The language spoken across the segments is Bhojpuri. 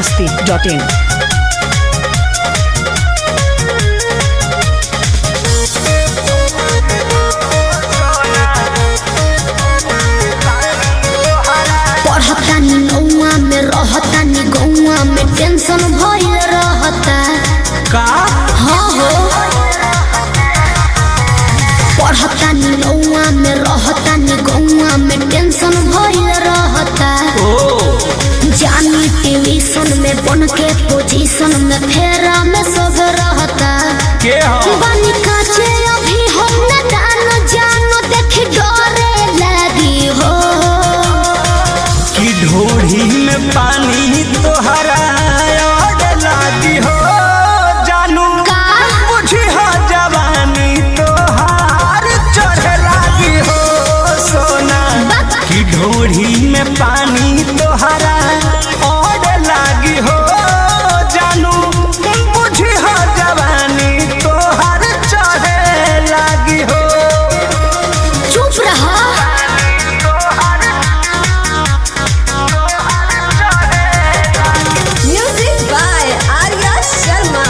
biharmasti.in। पढ़तानी नौआ में रहतानी गौआ में टेंशन भइल रहता का हाँ हो पढ़तानी नौआ में रहतानी गौआ में टेंशन भइल रहता जानी ट्यूशन में बन के पोजीशन में फेरा में सब रहता के हो बनी काचे अभी हम न जानो देखी डरे लगी हो कि ढोढ़ी में पानी तोहरा और लागी हो जानू का बुझी हो जवानी तोहार चढ़े लागी हो सोना कि ढोढ़ी में पानी तोहरा और लागी हो जानू बुझी हो जवानी तोहार चढ़े लागी हो चुप रहा Music by Arya Sharma.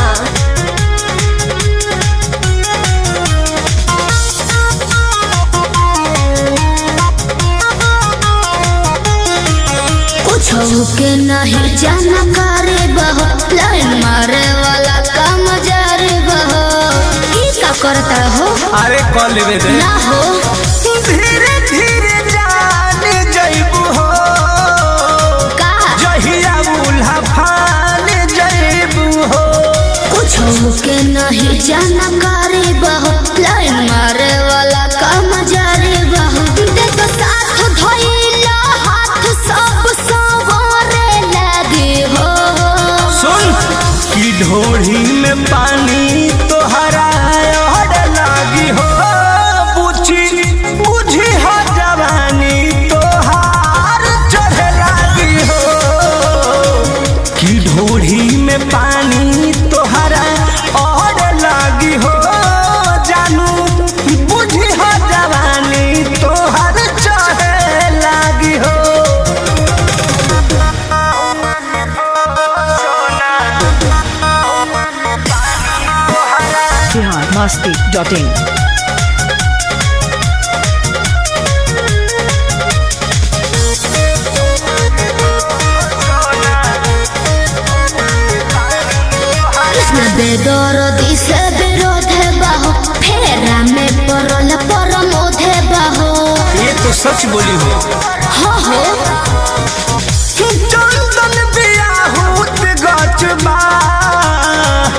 कुछ के नहीं जानकारी बहो लाइन मारे वाला काम जारी बहो ई का करता हो अरे कॉल लेवे दे ना हो धीरे धीरे जान जइबू हो का जहिया उल्हा फान जइबू हो कुछ के नहीं जानकारी बहो लाइन मारे वाला काम जारी बहो देखो साथ धइला हाथ सब सवारे लगी हो सुन कि ढोढ़ी में पानी तोहरा और लागी हो बुझी बुझी हो जवानी तोहार चढ़े लागी हो कि ढोढ़ी में पानी तोहरा और लागी हो जानू बुझी हो जवानी तोहार चढ़े लागी हो biharmasti.in। कृष्ण बेदरदी से विरोध बाहो फेरा में परल परमोध बाहो ये तो सच बोली हो हो चंदन बियाहूत गचबा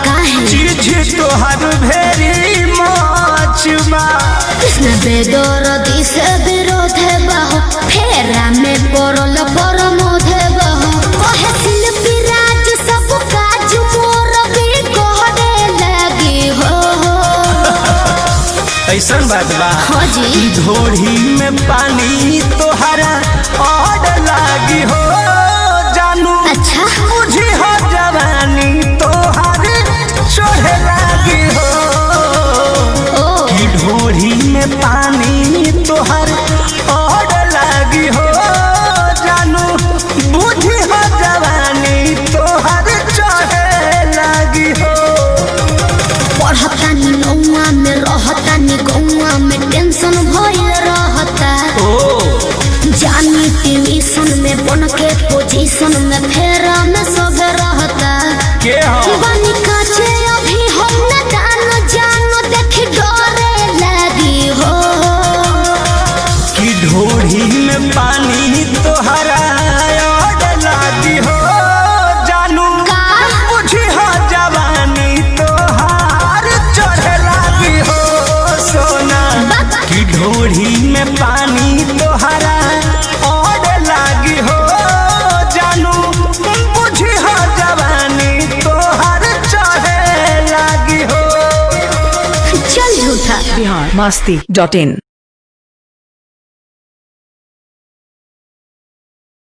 काहे चीज तोहर भेरी मचबा कृष्ण बेदरदी से विरोध बाहो फेरा में परल परमोध बाहो कहे शिल्पी राज सब काज मोर भी कहने लगी हो ऐसन बात बा हाँ जी ढोढ़ी में पानी तोहरा और लागी हो जानू अच्छा बुझी हो जवानी तोहर चढ़े लागी हो ओ कि ढोढ़ी में पानी तोहर और लागी हो जानू बुझी हो जवानी तोहर चढ़े लागी हो पढ़तानी नौआ में रहतानी गौआ में टेंशन भइल रहता जानी ट्यूशन में बन के पोजीशन में फेरा में सब रहता के हो बनी काचे अभी हम न जानो देखी डरे लगी हो कि ढोढ़ी में पानी तोहरा और लागी हो जानू का बुझी हो जवानी तोहार चढ़े लागी हो सोना कि ढोढ़ी में पानी तोहरा और लागी हो जानू बुझी हो जवानी तोहार चढ़े लागी हो चल झूठा biharmasti.in।